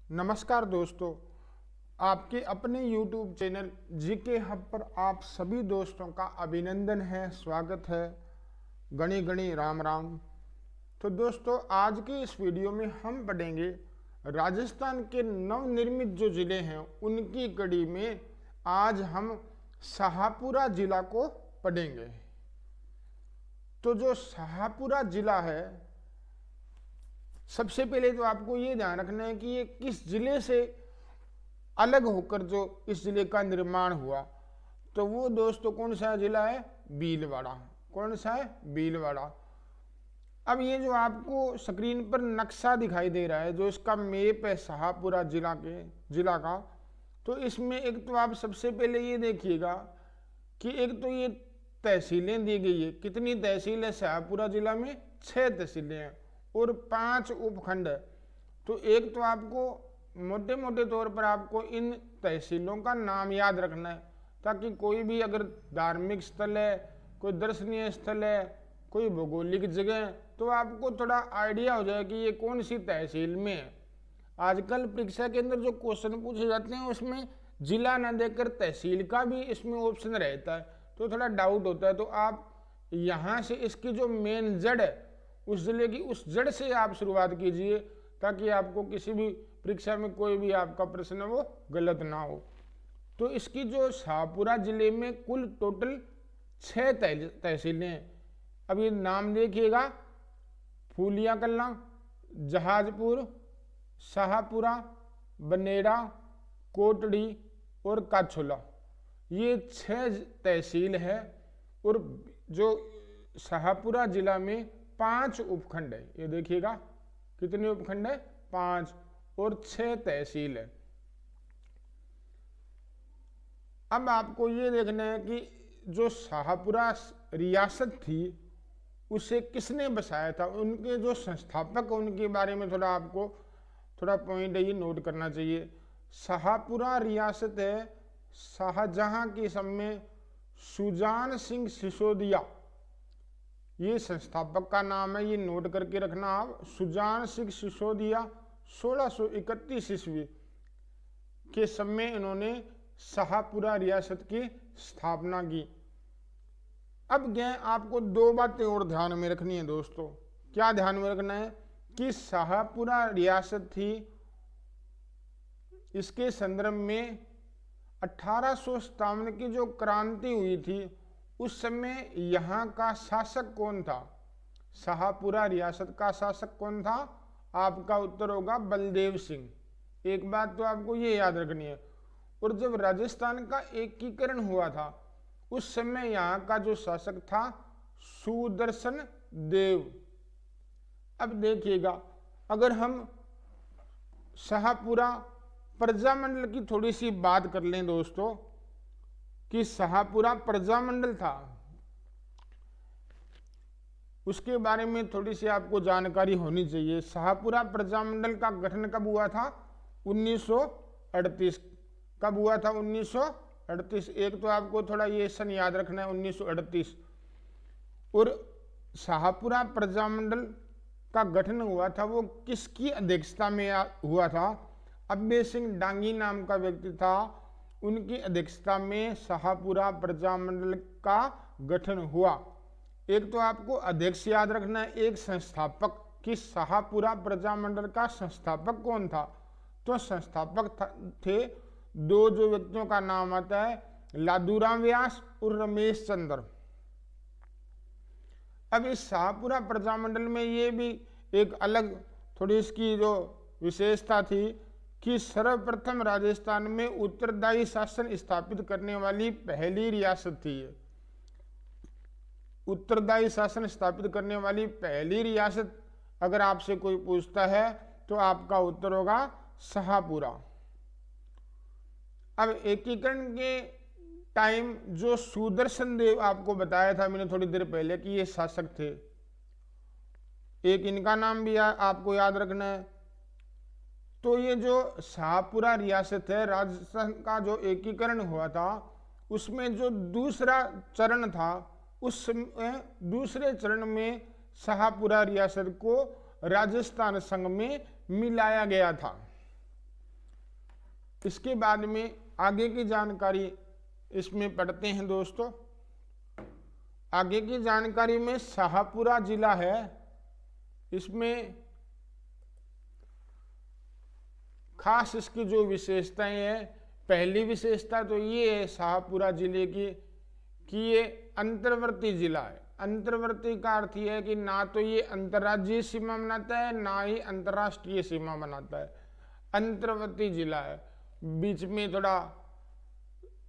नमस्कार दोस्तों, आपके अपने YouTube चैनल जीके हब पर आप सभी दोस्तों का अभिनंदन है, स्वागत है। गणी गणी राम राम। तो दोस्तों, आज के इस वीडियो में हम पढ़ेंगे राजस्थान के नवनिर्मित जो जिले हैं उनकी कड़ी में आज हम शाहपुरा जिला को पढ़ेंगे। तो जो शाहपुरा जिला है, सबसे पहले तो आपको ये ध्यान रखना है कि ये किस जिले से अलग होकर जो इस जिले का निर्माण हुआ। तो वो दोस्तों कौन सा जिला है? भीलवाड़ा। कौन सा है? भीलवाड़ा। अब ये जो आपको स्क्रीन पर नक्शा दिखाई दे रहा है, जो इसका मैप है शाहपुरा जिला का, तो इसमें एक तो आप सबसे पहले ये देखिएगा कि एक तो ये तहसीलें दी गई है। कितनी तहसील है शाहपुरा जिला में? 6 तहसीलें हैं और 5 उपखंड है। तो एक तो आपको मोटे मोटे तौर पर आपको इन तहसीलों का नाम याद रखना है, ताकि कोई भी अगर धार्मिक स्थल है, कोई दर्शनीय स्थल है, कोई भौगोलिक जगह है, तो आपको थोड़ा आइडिया हो जाए कि ये कौन सी तहसील में है। आजकल परीक्षा के अंदर जो क्वेश्चन पूछे जाते हैं उसमें जिला न देकर तहसील का भी इसमें ऑप्शन रहता है, तो थोड़ा डाउट होता है। तो आप यहाँ से इसकी जो मेन जड़ है, उस जिले की उस जड़ से आप शुरुआत कीजिए, ताकि आपको किसी भी परीक्षा में कोई भी आपका प्रश्न वो गलत ना हो। तो इसकी जो शाहपुरा जिले में कुल टोटल 6 तहसीलें हैं। अब ये नाम देखिएगा: फूलिया कलां, जहाजपुर, शाहपुरा, बनेड़ा, कोटड़ी और काछोला। ये 6 तहसील है और जो शाहपुरा जिला में 5 उपखंड है। ये देखिएगा कितने उपखंड है? 5 और 6 तहसील है। अब आपको ये देखना है कि जो शाहपुरा रियासत थी उसे किसने बसाया था, उनके जो संस्थापक, उनके बारे में आपको थोड़ा पॉइंट ये नोट करना चाहिए। शाहपुरा रियासत है शाहजहां के समय सुजान सिंह सिसोदिया, ये संस्थापक का नाम है, ये नोट करके रखना आप। सुजान सिंह सिसोदिया 1631 ईस्वी के समय इन्होंने शाहपुरा रियासत की स्थापना की। अब गए आपको 2 बातें और ध्यान में रखनी है दोस्तों। क्या ध्यान में रखना है? कि शाहपुरा रियासत थी, इसके संदर्भ में 1857 की जो क्रांति हुई थी उस समय यहाँ का शासक कौन था? शाहपुरा रियासत का शासक कौन था? आपका उत्तर होगा बलदेव सिंह। एक बात तो आपको ये याद रखनी है। और जब राजस्थान का एकीकरण हुआ था उस समय यहाँ का जो शासक था सुदर्शन देव। अब देखिएगा, अगर हम शाहपुरा प्रजामंडल की थोड़ी सी बात कर लें दोस्तों, कि शाहपुरा प्रजामंडल था, उसके बारे में थोड़ी सी आपको जानकारी होनी चाहिए। शाहपुरा प्रजामंडल का गठन कब हुआ था? 1938। कब हुआ था? 1938। एक तो आपको थोड़ा ये सन याद रखना है, 1938। और शाहपुरा प्रजामंडल का गठन हुआ था वो किसकी अध्यक्षता में हुआ था? अब्बे सिंह डांगी नाम का व्यक्ति था, उनकी अध्यक्षता में शाहपुरा प्रजामंडल का गठन हुआ। एक तो आपको अध्यक्ष याद रखना है, एक संस्थापक। कि शाहपुरा प्रजामंडल का संस्थापक कौन था? तो संस्थापक थे 2 जो व्यक्तियों का नाम आता है, लादूराम व्यास और रमेश चंद्र। अब इस शाहपुरा प्रजामंडल में ये भी एक अलग थोड़ी इसकी जो विशेषता थी कि सर्वप्रथम राजस्थान में उत्तरदायी शासन स्थापित करने वाली पहली रियासत थी। उत्तरदायी शासन स्थापित करने वाली पहली रियासत अगर आपसे कोई पूछता है तो आपका उत्तर होगा शाहपुरा। अब एकीकरण के टाइम जो सुदर्शन देव आपको बताया था मैंने थोड़ी देर पहले कि ये शासक थे, एक इनका नाम भी आपको याद रखना है। तो ये जो शाहपुरा रियासत है, राजस्थान का जो एकीकरण हुआ था उसमें जो दूसरा चरण था, उस दूसरे चरण में शाहपुरा रियासत को राजस्थान संघ में मिलाया गया था। इसके बाद में आगे की जानकारी इसमें पढ़ते हैं दोस्तों। आगे की जानकारी में शाहपुरा जिला है, इसमें खास इसकी जो विशेषताएं हैं, पहली विशेषता तो ये है शाहपुरा जिले की कि ये अंतर्वर्ती जिला है। अंतर्वर्ती का अर्थ ये है कि ना तो ये अंतर्राज्यीय सीमा बनाता है ना ही अंतर्राष्ट्रीय सीमा बनाता है, अंतर्वर्ती जिला है। बीच में थोड़ा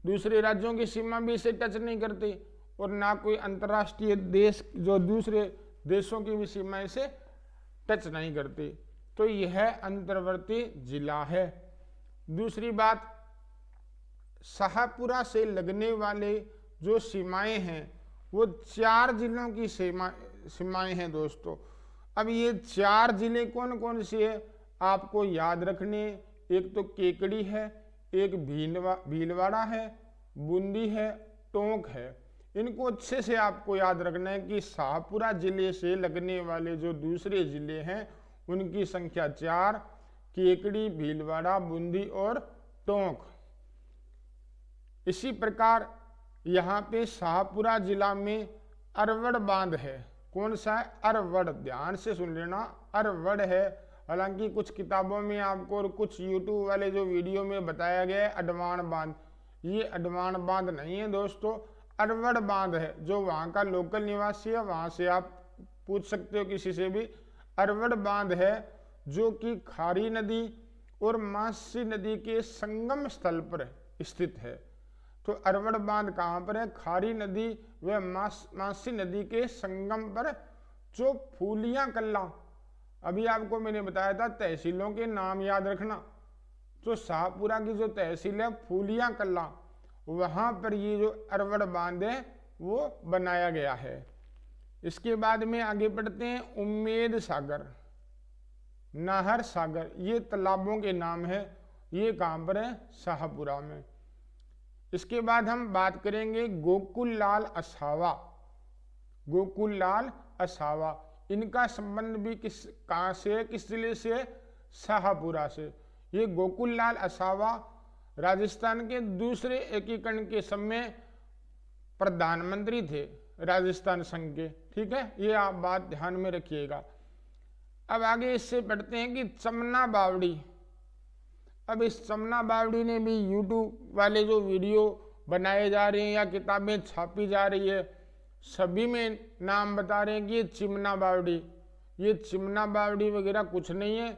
दूसरे राज्यों की सीमा भी इसे टच नहीं करती और ना कोई अंतर्राष्ट्रीय देश जो दूसरे देशों की भी सीमा इसे टच नहीं करती, तो यह अंतर्वर्ती जिला है। दूसरी बात, शाहपुरा से लगने वाले जो सीमाएं हैं वो 4 जिलों की सीमाएं हैं दोस्तों। अब ये 4 जिले कौन कौन से है आपको याद रखने, एक तो केकड़ी है, एक भीलवाड़ा है, बूंदी है, टोंक है। इनको अच्छे से आपको याद रखना है कि शाहपुरा जिले से लगने वाले जो दूसरे जिले हैं उनकी संख्या 4, केकड़ी, भीलवाड़ा, बूंदी और टोंक। इसी प्रकार यहाँ पे शाहपुरा जिला में अरवड़ बांध है। कौन सा है? अरवड़। ध्यान से सुन लेना, अरवड़ है। हालांकि कुछ किताबों में आपको और कुछ यूट्यूब वाले जो वीडियो में बताया गया है अडवाण बांध, ये अडवाण बांध नहीं है दोस्तों, अरवड़ बांध है। जो वहाँ का लोकल निवासी है वहाँ से आप पूछ सकते हो किसी से भी। अरवड़ बांध है जो कि खारी नदी और मानसी नदी के संगम स्थल पर स्थित है। तो अरवड़ बांध कहाँ पर है? खारी नदी व मानसी नदी के संगम पर। जो फूलियां कल्ला, अभी आपको मैंने बताया था तहसीलों के नाम याद रखना, तो शाहपुरा की जो तहसील है फूलियां कल्ला, वहां पर ये जो अरवड़ बांध है वो बनाया गया है। इसके बाद में आगे बढ़ते हैं। उम्मेद सागर, नाहर सागर, ये तालाबों के नाम है। ये कहाँ पर है? शाहपुरा में। इसके बाद हम बात करेंगे गोकुल लाल असावा। गोकुल लाल असावा, इनका संबंध भी कहाँ से है? किस जिले से? शाहपुरा से। ये गोकुल लाल असावा राजस्थान के दूसरे एकीकरण के समय प्रधानमंत्री थे राजस्थान संघ के। ठीक है, ये आप बात ध्यान में रखिएगा। अब आगे इससे पढ़ते हैं कि चमना बावड़ी। अब इस चमना बावड़ी ने भी यूट्यूब वाले जो वीडियो बनाए जा रहे हैं या किताबें छापी जा रही है, सभी में नाम बता रहे हैं कि ये चिमना बावड़ी। ये चिमना बावड़ी वगैरह कुछ नहीं है,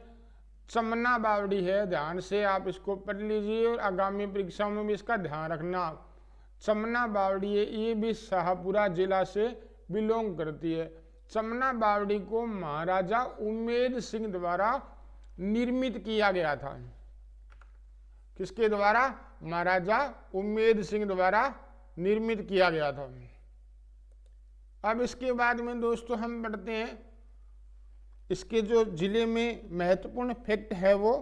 चमना बावड़ी है। ध्यान से आप इसको पढ़ लीजिए और आगामी परीक्षाओं में भी इसका ध्यान रखना। चमना बावड़ी है, ये भी शाहपुरा जिला से बिलोंग करती है। चमना बावड़ी को महाराजा उम्मेद सिंह द्वारा निर्मित किया गया था। किसके द्वारा? महाराजा उम्मेद सिंह द्वारा निर्मित किया गया था। अब इसके बाद में दोस्तों हम पढ़ते हैं, इसके जो जिले में महत्वपूर्ण फैक्ट है वो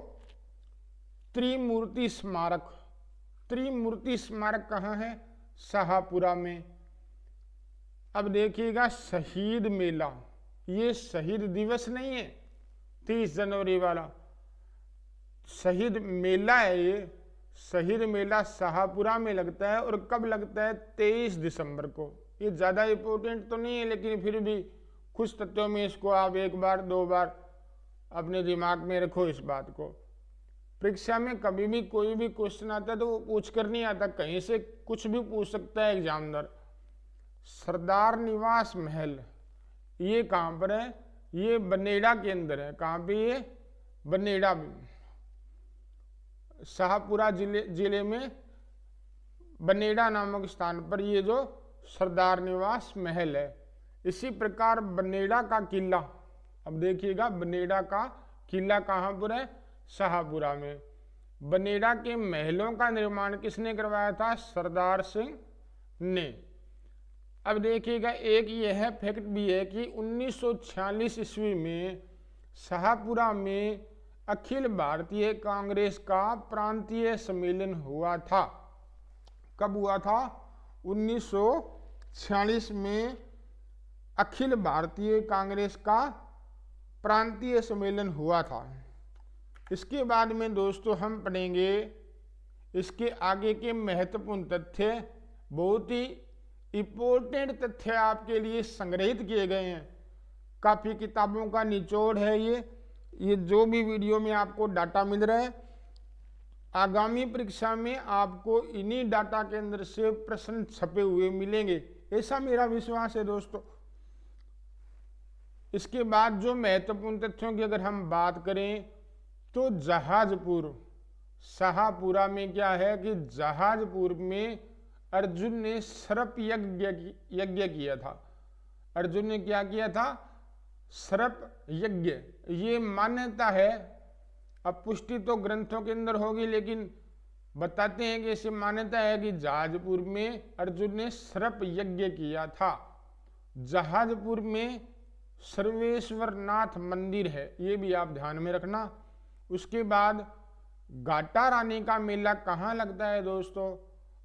त्रिमूर्ति स्मारक। त्रिमूर्ति स्मारक कहाँ है? शाहपुरा में। अब देखिएगा शहीद मेला, ये शहीद दिवस नहीं है 30 जनवरी वाला, शहीद मेला है। ये शहीद मेला शाहपुरा में लगता है और कब लगता है? 23 दिसंबर को। ये ज़्यादा इम्पोर्टेंट तो नहीं है लेकिन फिर भी कुछ तथ्यों में इसको आप 1 बार 2 बार अपने दिमाग में रखो इस बात को। परीक्षा में कभी भी कोई भी क्वेश्चन आता है तो वो पूछ कर नहीं आता, कहीं से कुछ भी पूछ सकता है एग्जामिनर। सरदार निवास महल ये कहाँ पर है? ये बनेड़ा के अंदर है। कहाँ पे? ये बनेड़ा में, शाहपुरा जिले में बनेड़ा नामक स्थान पर ये जो सरदार निवास महल है। इसी प्रकार बनेड़ा का किला, अब देखिएगा बनेड़ा का किला कहाँ पर है? शाहपुरा में। बनेड़ा के महलों का निर्माण किसने करवाया था? सरदार सिंह ने। अब देखिएगा एक यह फैक्ट भी है कि 1946 ईस्वी में शाहपुरा में अखिल भारतीय कांग्रेस का प्रांतीय सम्मेलन हुआ था। कब हुआ था? 1946 में अखिल भारतीय कांग्रेस का प्रांतीय सम्मेलन हुआ था। इसके बाद में दोस्तों हम पढ़ेंगे इसके आगे के महत्वपूर्ण तथ्य, बहुत ही इंपॉर्टेंट तथ्य आपके लिए संग्रहित किए गए हैं। काफ़ी किताबों का निचोड़ है ये जो भी वीडियो में आपको डाटा मिल रहा है, आगामी परीक्षा में आपको इन्हीं डाटा के अंदर से प्रश्न छपे हुए मिलेंगे, ऐसा मेरा विश्वास है दोस्तों। इसके बाद जो महत्वपूर्ण तथ्यों की अगर हम बात करें तो जहाजपुर, शाहपुरा में क्या है कि जहाजपुर में अर्जुन ने सर्प यज्ञ किया था। अर्जुन ने क्या किया था? सर्प यज्ञ। ये मान्यता है, अब पुष्टि तो ग्रंथों के अंदर होगी, लेकिन बताते हैं कि ऐसी मान्यता है कि जहाजपुर में अर्जुन ने सर्प यज्ञ किया था। जहाजपुर में सर्वेश्वर नाथ मंदिर है, ये भी आप ध्यान में रखना। उसके बाद घाटा रानी का मेला कहाँ लगता है दोस्तों?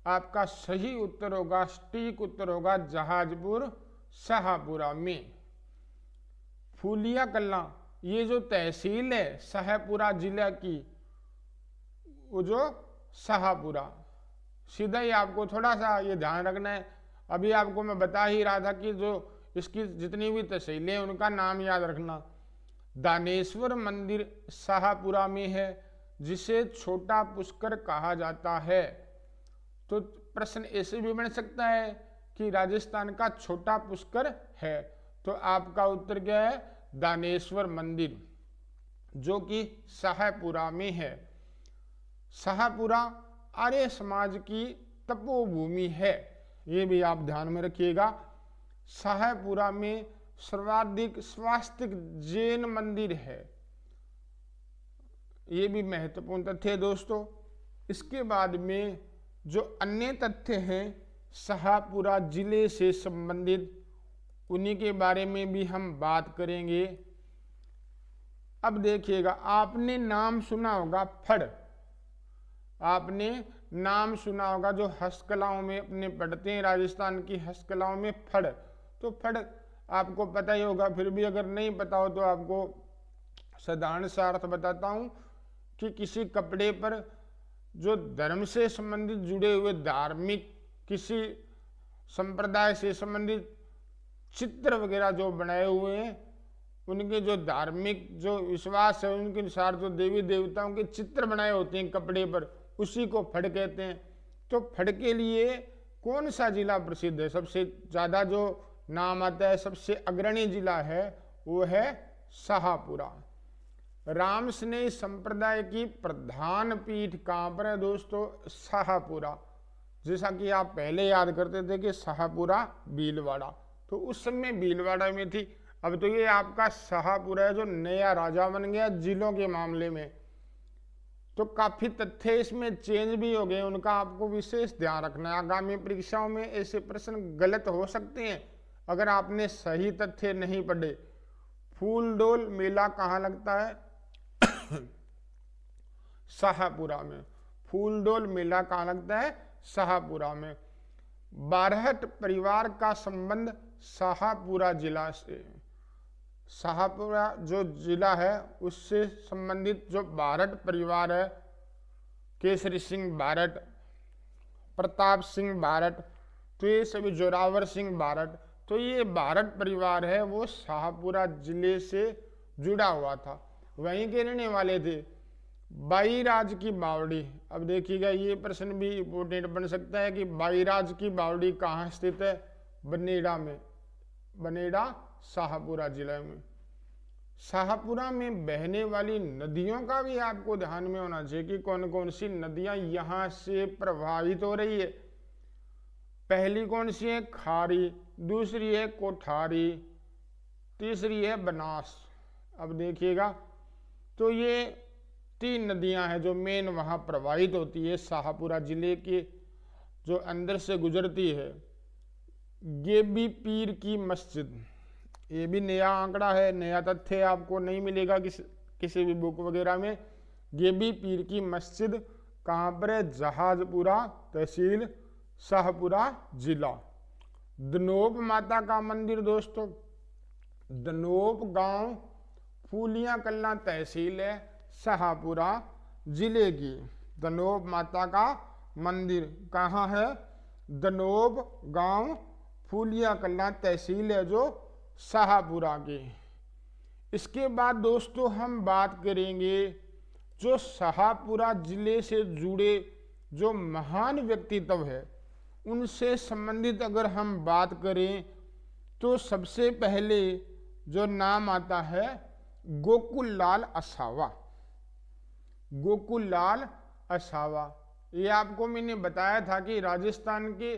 आपका सही उत्तर होगा, सटीक उत्तर होगा जहाजपुर शाहपुरा में। फूलिया कलां, ये जो तहसील है शाहपुरा जिला की, वो जो शाहपुरा, सीधा ही आपको थोड़ा सा ये ध्यान रखना है। अभी आपको मैं बता ही रहा था कि जो इसकी जितनी भी तहसीलें उनका नाम याद रखना। दानेश्वर मंदिर शाहपुरा में है, जिसे छोटा पुष्कर कहा जाता है। तो प्रश्न ऐसे भी बन सकता है कि राजस्थान का छोटा पुष्कर है, तो आपका उत्तर क्या है? दानेश्वर मंदिर, जो कि शाहपुरा में है। शाहपुरा आर्य समाज की तपोभूमि है, ये भी आप ध्यान में रखिएगा। शाहपुरा में सर्वाधिक स्वास्तिक जैन मंदिर है, ये भी महत्वपूर्ण तथ्य है दोस्तों। इसके बाद में जो अन्य तथ्य हैं शाहपुरा जिले से संबंधित, उन्हीं के बारे में भी हम बात करेंगे। अब देखिएगा, आपने नाम सुना होगा फड़, आपने नाम सुना होगा जो हस्तकलाओं में अपने पढ़ते हैं, राजस्थान की हस्तकलाओं में फड़, तो फड़ आपको पता ही होगा। फिर भी अगर नहीं पता हो तो आपको साधारण सा अर्थ बताता हूँ कि किसी कपड़े पर जो धर्म से संबंधित जुड़े हुए धार्मिक, किसी संप्रदाय से संबंधित चित्र वगैरह जो बनाए हुए हैं, उनके जो धार्मिक जो विश्वास है उनके अनुसार जो देवी देवताओं के चित्र बनाए होते हैं कपड़े पर, उसी को फड़ कहते हैं। तो फड़ के लिए कौन सा जिला प्रसिद्ध है? सबसे ज़्यादा जो नाम आता है, सबसे अग्रणी जिला है, वो है शाहपुरा। राम स्नेही संप्रदाय की प्रधान पीठ कहाँ पर है दोस्तों? शाहपुरा। जैसा कि आप पहले याद करते थे कि शाहपुरा भीलवाड़ा, तो उस समय भीलवाड़ा में थी। अब तो ये आपका शाहपुरा है जो नया राजा बन गया जिलों के मामले में। तो काफ़ी तथ्य इसमें चेंज भी हो गए, उनका आपको विशेष ध्यान रखना है। आगामी परीक्षाओं में ऐसे प्रश्न गलत हो सकते हैं अगर आपने सही तथ्य नहीं पढ़े। फूलडोल मेला कहाँ लगता है? शाहपुरा में। फूलडोल मेला कहाँ लगता है? शाहपुरा में। बारहट परिवार का संबंध शाहपुरा जिला से, शाहपुरा जो जिला है उससे संबंधित जो बारहट परिवार है, केसरी सिंह बारहट, प्रताप सिंह बारहट, तो ये सभी, जोरावर सिंह बारहट, तो ये बारहट परिवार है वो शाहपुरा जिले से जुड़ा हुआ था, वहीं के रहने वाले थे। बाईराज की बावड़ी, अब देखिएगा ये प्रश्न भी इम्पोर्टेंट बन सकता है कि बाईराज की बावड़ी कहाँ स्थित है? बनेड़ा में। बनेड़ा शाहपुरा जिला में। शाहपुरा में बहने वाली नदियों का भी आपको ध्यान में होना चाहिए कि कौन कौन सी नदियां यहाँ से प्रभावित हो रही है। पहली कौन सी है? खारी, दूसरी है कोठारी, तीसरी है बनास। अब देखिएगा, तो ये तीन नदियां हैं जो मेन वहाँ प्रवाहित होती है शाहपुरा जिले के जो अंदर से गुजरती है। गेबी पीर की मस्जिद, ये भी नया आंकड़ा है, नया तथ्य आपको नहीं मिलेगा किसी भी बुक वगैरह में। गेबी पीर की मस्जिद कहाँ पर है? जहाजपुरा तहसील, शाहपुरा जिला। दनोप माता का मंदिर दोस्तों, दनोप गांव, फूलिया कलां तहसील है, शाहपुरा जिले की। दनोब माता का मंदिर कहाँ है? दनोब गांव, फूलिया कला तहसील है जो शाहपुरा की। इसके बाद दोस्तों हम बात करेंगे जो शाहपुरा जिले से जुड़े जो महान व्यक्तित्व है उनसे संबंधित अगर हम बात करें तो सबसे पहले जो नाम आता है गोकुल लाल असावा। गोकुल लाल असावा, ये आपको मैंने बताया था कि राजस्थान के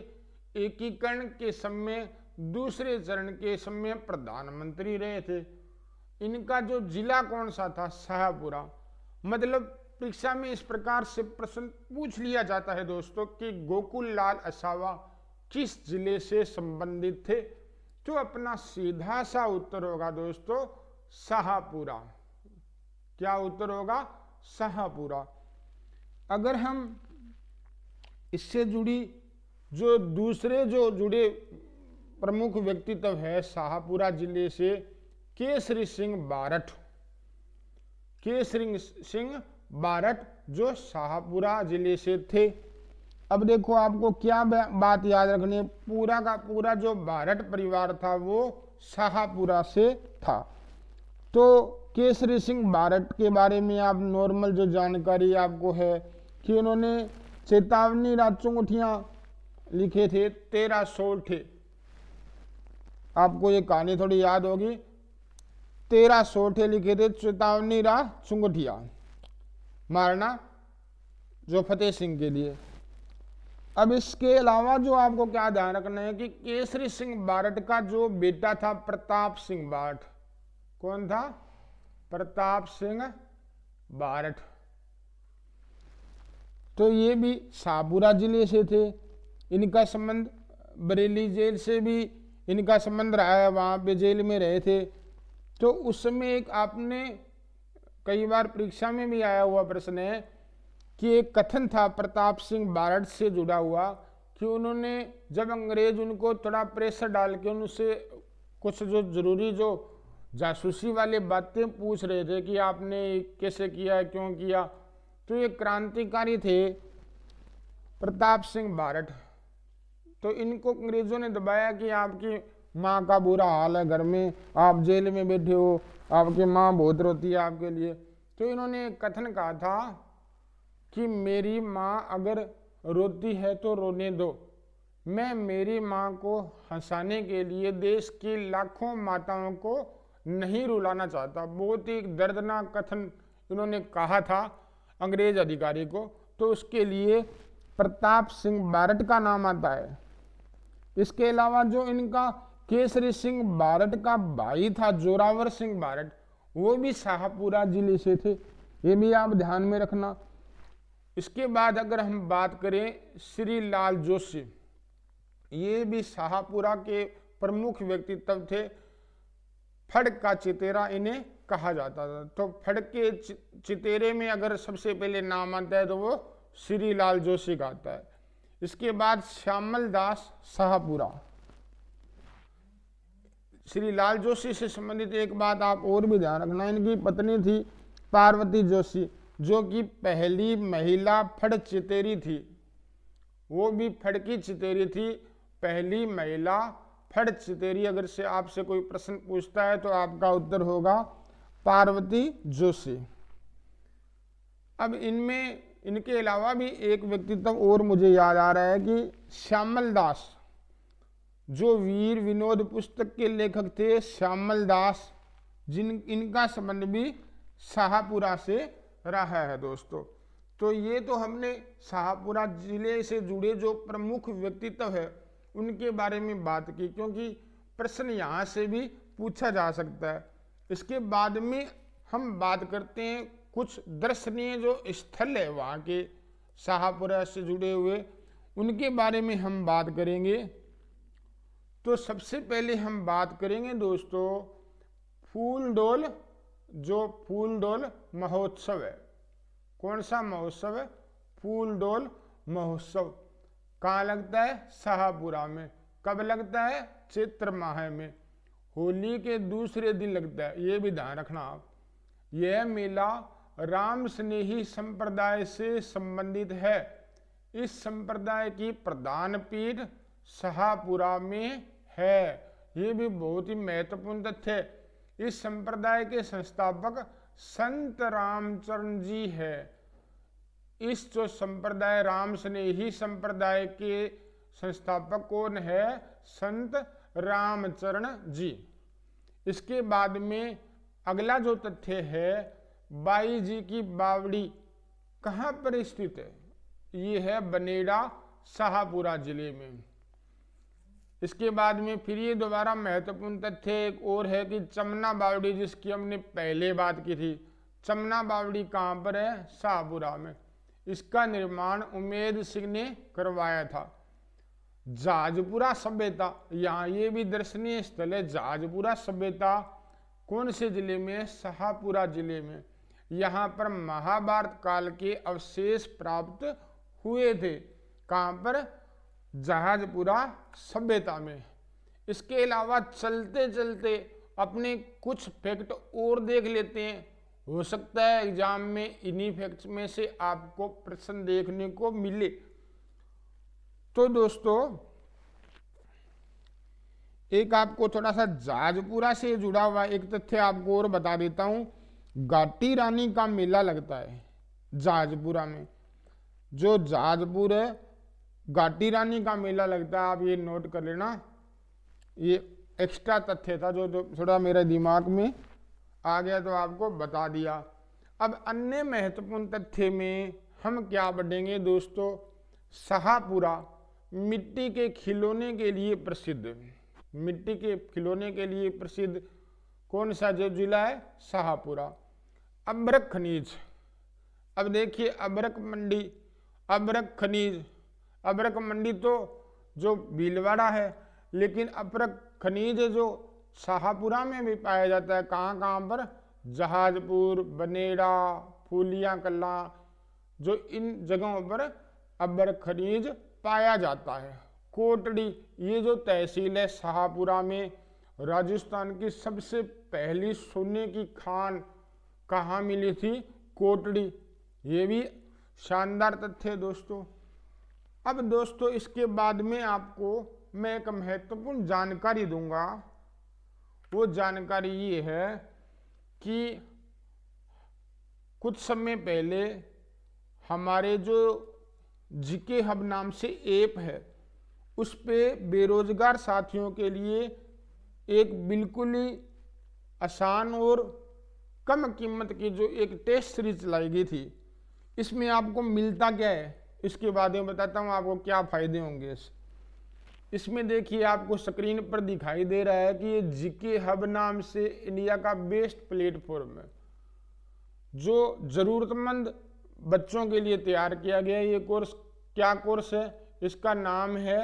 एकीकरण के समय दूसरे चरण के समय प्रधानमंत्री रहे थे। इनका जो जिला कौन सा था? शाहपुरा। मतलब परीक्षा में इस प्रकार से प्रश्न पूछ लिया जाता है दोस्तों कि गोकुल लाल असावा किस जिले से संबंधित थे, तो अपना सीधा सा उत्तर होगा दोस्तों शाहपुरा। क्या उत्तर होगा? शाहपुरा। अगर हम इससे जुड़ी जो दूसरे जो जुड़े प्रमुख व्यक्तित्व है शाहपुरा जिले से, केसरी सिंह बारठ। केसरी सिंह बारठ जो शाहपुरा जिले से थे। अब देखो आपको क्या बात याद रखनी है, पूरा का पूरा जो बारठ परिवार था वो शाहपुरा से था। तो केसरी सिंह बारठ के बारे में आप नॉर्मल जो जानकारी आपको है कि उन्होंने चेतावनी राजचुंगठियां लिखे थे 13 सोल्ठे। आपको ये कहानी थोड़ी याद होगी। 13 सोल्ठे लिखे थे चेतावनी राजचुंगठिया मारना जो फतेह सिंह के लिए। अब इसके अलावा जो आपको क्या ध्यान रखना है कि केसरी सिंह बारठ का जो बेटा था प्रताप सिंह बारठ। कौन था? प्रताप सिंह बारठ। तो ये भी शाहपुरा जिले से थे। इनका संबंध बरेली जेल से भी इनका संबंध रहा है, वहाँ पे जेल में रहे थे। तो उस समय एक आपने कई बार परीक्षा में भी आया हुआ प्रश्न है कि एक कथन था प्रताप सिंह बारठ से जुड़ा हुआ कि उन्होंने जब अंग्रेज उनको थोड़ा प्रेशर डाल के उनसे कुछ जो जरूरी जो जासूसी वाले बातें पूछ रहे थे कि आपने कैसे किया, क्यों किया, तो ये क्रांतिकारी थे प्रताप सिंह बारठ। तो इनको अंग्रेजों ने दबाया कि आपकी माँ का बुरा हाल है घर में, आप जेल में बैठे हो, आपकी माँ बहुत रोती है आपके लिए। तो इन्होंने एक कथन कहा था कि मेरी माँ अगर रोती है तो रोने दो, मैं मेरी माँ को हंसाने के लिए देश की लाखों माताओं को नहीं रुलाना चाहता। बहुत ही दर्दनाक कथन इन्होंने कहा था अंग्रेज अधिकारी को। तो उसके लिए प्रताप सिंह बारठ का नाम आता है। इसके अलावा जो इनका केसरी सिंह बारठ का भाई था जोरावर सिंह बारठ, वो भी शाहपुरा जिले से थे। ये भी आप ध्यान में रखना। इसके बाद अगर हम बात करें श्री लाल जोशी, ये भी शाहपुरा के प्रमुख व्यक्तित्व थे। फड़ का चितेरा इन्हें कहा जाता था। तो फड़ के चितेरे में अगर सबसे पहले नाम आता है तो वो श्री लाल जोशी का आता है। इसके बाद श्यामल दास शाहपुरा। श्री लाल जोशी से संबंधित एक बात आप और भी ध्यान रखना, इनकी पत्नी थी पार्वती जोशी जो कि पहली महिला फड़ चितेरी थी। वो भी फड़ की चितेरी थी, पहली महिला फड़ चितेरी। अगर से आपसे कोई प्रश्न पूछता है तो आपका उत्तर होगा पार्वती जोशी। अब इनमें इनके अलावा भी एक व्यक्तित्व और मुझे याद आ रहा है कि श्यामल दास जो वीर विनोद पुस्तक के लेखक थे, श्यामल दास, इनका संबंध भी शाहपुरा से रहा है दोस्तों। तो ये तो हमने शाहपुरा जिले से जुड़े जो प्रमुख व्यक्तित्व है उनके बारे में बात की, क्योंकि प्रश्न यहाँ से भी पूछा जा सकता है। इसके बाद में हम बात करते हैं कुछ दर्शनीय जो स्थल है वहाँ के शाहपुरा से जुड़े हुए, उनके बारे में हम बात करेंगे। तो सबसे पहले हम बात करेंगे दोस्तों फूलडोल, जो फूलडोल महोत्सव है। कौन सा महोत्सव है? फूलडोल महोत्सव। कहाँ लगता है? शाहपुरा में। कब लगता है? चैत्र माह में, होली के दूसरे दिन लगता है। ये भी ध्यान रखना आप। यह मेला राम स्नेही संप्रदाय से संबंधित है। इस संप्रदाय की प्रधान पीठ शाहपुरा में है। ये भी बहुत ही महत्वपूर्ण तथ्य है। इस संप्रदाय के संस्थापक संत रामचरण जी है। इस जो संप्रदाय राम स्नेही संप्रदाय के संस्थापक कौन है? संत रामचरण जी। इसके बाद में अगला जो तथ्य है, बाई जी की बावड़ी कहाँ पर स्थित है? ये है बनेड़ा शाहपुरा जिले में। इसके बाद में फिर ये दोबारा महत्वपूर्ण तथ्य एक और है कि चमना बावड़ी, जिसकी हमने पहले बात की थी, चमना बावड़ी कहाँ पर है? शाहपुरा में। इसका निर्माण उमेद सिंह ने करवाया था। जहाजपुरा सभ्यता, यहाँ ये भी दर्शनीय स्थल है। जहाजपुरा सभ्यता कौन से जिले में? शाहपुरा जिले में। यहाँ पर महाभारत काल के अवशेष प्राप्त हुए थे। कहाँ पर? जहाजपुरा सभ्यता में। इसके अलावा चलते चलते अपने कुछ फैक्ट और देख लेते हैं। हो सकता है एग्जाम में इन्हीं फैक्ट्स में से आपको प्रश्न देखने को मिले। तो दोस्तों, एक आपको थोड़ा सा जहाजपुरा से जुड़ा हुआ एक तथ्य आपको और बता देता हूं। घाटी रानी का मेला लगता है जहाजपुरा में। जो जहाजपुर है, घाटी रानी का मेला लगता है। आप ये नोट कर लेना। ये एक्स्ट्रा तथ्य था जो थोड़ा मेरे दिमाग में आ गया तो आपको बता दिया। अब अन्य महत्वपूर्ण तथ्य में हम क्या बढ़ेंगे दोस्तों? शाहपुरा मिट्टी के खिलौने के लिए प्रसिद्ध। मिट्टी के खिलौने के लिए प्रसिद्ध कौन सा जो जिला है? शाहपुरा। अभ्रक खनिज, अब देखिए अभ्रक मंडी, अभ्रक खनिज, अभ्रक मंडी तो जो भीलवाड़ा है, लेकिन अभ्रक खनिज जो शाहपुरा में भी पाया जाता है। कहाँ कहाँ पर? जहाजपुर, बनेड़ा, फूलिया कला, जो इन जगहों पर अभ्रक खनिज पाया जाता है। कोटड़ी, ये जो तहसील है शाहपुरा में, राजस्थान की सबसे पहली सोने की खान कहाँ मिली थी? कोटड़ी। ये भी शानदार तथ्य है दोस्तों। अब दोस्तों, इसके बाद में आपको मैं एक महत्वपूर्ण जानकारी दूंगा। वो जानकारी ये है कि कुछ समय पहले हमारे जो जीके हब नाम से ऐप है, उस पे बेरोजगार साथियों के लिए एक बिल्कुल ही आसान और कम कीमत की जो एक टेस्ट सीरीज चलाई गई थी। इसमें आपको मिलता क्या है, इसके बारे में बताता हूँ आपको क्या फायदे होंगे। इसमें देखिए आपको स्क्रीन पर दिखाई दे रहा है कि ये जीके हब नाम से इंडिया का बेस्ट प्लेटफॉर्म है, जो जरूरतमंद बच्चों के लिए तैयार किया गया है। ये कोर्स क्या कोर्स है? इसका नाम है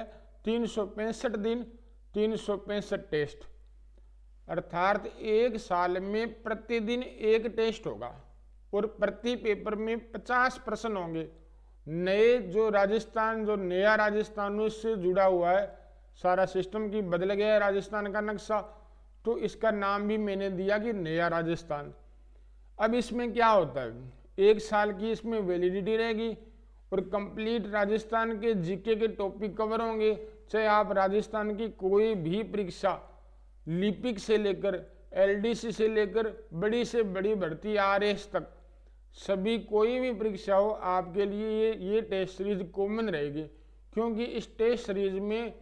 365 दिन 365 टेस्ट, अर्थात एक साल में प्रतिदिन एक टेस्ट होगा और प्रति पेपर में 50 प्रश्न होंगे। नए जो राजस्थान, जो नया राजस्थान इससे जुड़ा हुआ है, सारा सिस्टम की बदल गया है राजस्थान का नक्शा, तो इसका नाम भी मैंने दिया कि नया राजस्थान। अब इसमें क्या होता है? एक साल की इसमें वैलिडिटी रहेगी और कंप्लीट राजस्थान के जीके के टॉपिक कवर होंगे। चाहे आप राजस्थान की कोई भी परीक्षा, लिपिक से लेकर एलडीसी से लेकर बड़ी से बड़ी भर्ती आरएस तक, सभी कोई भी परीक्षा हो, आपके लिए ये टेस्ट सीरीज कॉमन रहेगी। क्योंकि इस टेस्ट सीरीज में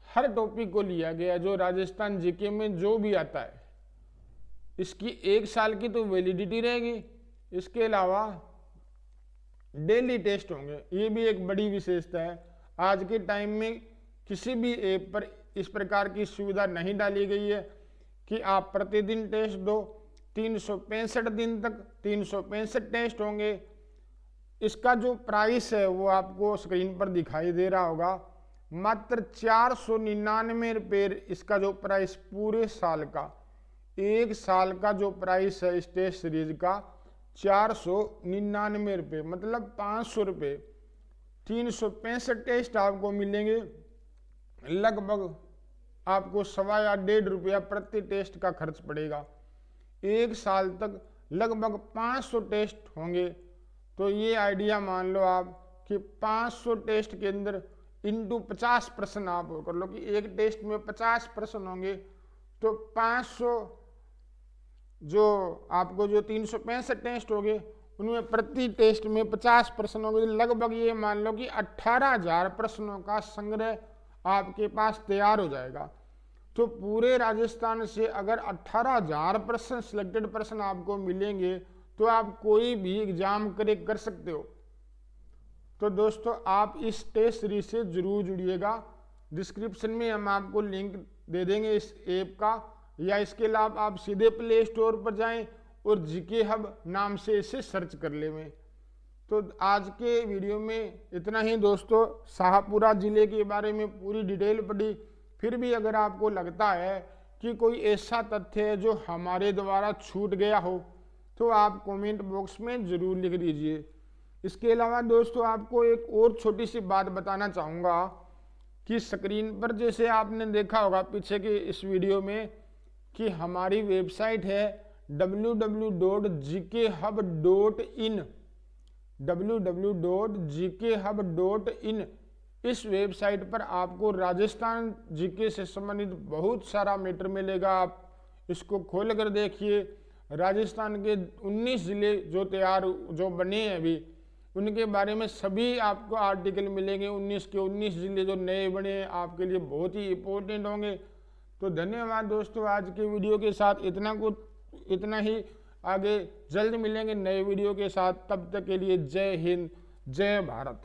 हर टॉपिक को लिया गया जो राजस्थान जीके में जो भी आता है। इसकी एक साल की तो वैलिडिटी रहेगी। इसके अलावा डेली टेस्ट होंगे, ये भी एक बड़ी विशेषता है। आज के टाइम में किसी भी ऐप पर इस प्रकार की सुविधा नहीं डाली गई है कि आप प्रतिदिन टेस्ट दो। 365 दिन तक 365 टेस्ट होंगे। इसका जो प्राइस है वो आपको स्क्रीन पर दिखाई दे रहा होगा, मात्र 499 रुपये। इसका जो प्राइस पूरे साल का, एक साल का जो प्राइस है इस टेस्ट सीरीज का 499 रुपये, मतलब 500 रुपये। 365 टेस्ट आपको मिलेंगे। लगभग आपको 1.25 या 1.5 रुपया प्रति टेस्ट का खर्च पड़ेगा। एक साल तक लगभग 500 टेस्ट होंगे। तो ये आइडिया मान लो आप कि 500 टेस्ट के अंदर इंटू 50 प्रश्न आप वो कर लो कि एक टेस्ट में 50 प्रश्न होंगे, तो 500 जो आपको जो 365 टेस्ट हो गए उनमें प्रति टेस्ट में 50 प्रश्न होंगे। लगभग ये मान लो कि 18,000 प्रश्नों का संग्रह आपके पास तैयार हो जाएगा। तो पूरे राजस्थान से अगर 18,000 प्रश्न सिलेक्टेड प्रश्न आपको मिलेंगे तो आप कोई भी एग्जाम क्रैक कर सकते हो। तो दोस्तों आप इस टेस्ट सीरीज से जरूर जुड़िएगा। डिस्क्रिप्शन में हम आपको लिंक दे देंगे इस ऐप का, या इसके अलावा आप सीधे प्ले स्टोर पर जाएं और जीके हब नाम से इसे सर्च कर लें। तो आज के वीडियो में इतना ही दोस्तों। शाहपुरा ज़िले के बारे में पूरी डिटेल पढ़ी। फिर भी अगर आपको लगता है कि कोई ऐसा तथ्य है जो हमारे द्वारा छूट गया हो तो आप कमेंट बॉक्स में ज़रूर लिख दीजिए। इसके अलावा दोस्तों आपको एक और छोटी सी बात बताना चाहूँगा कि स्क्रीन पर जैसे आपने देखा होगा पीछे के इस वीडियो में कि हमारी वेबसाइट है www.gkhub.in www.gkhub.in। इस वेबसाइट पर आपको राजस्थान जीके से संबंधित बहुत सारा मैटर मिलेगा। आप इसको खोल कर देखिए। राजस्थान के 19 ज़िले जो बने हैं अभी, उनके बारे में सभी आपको आर्टिकल मिलेंगे। 19 के 19 ज़िले जो नए बने हैं आपके लिए बहुत ही इम्पोर्टेंट होंगे। तो धन्यवाद दोस्तों आज के वीडियो के साथ इतना ही। आगे जल्द मिलेंगे नए वीडियो के साथ। तब तक के लिए जय हिंद, जय भारत।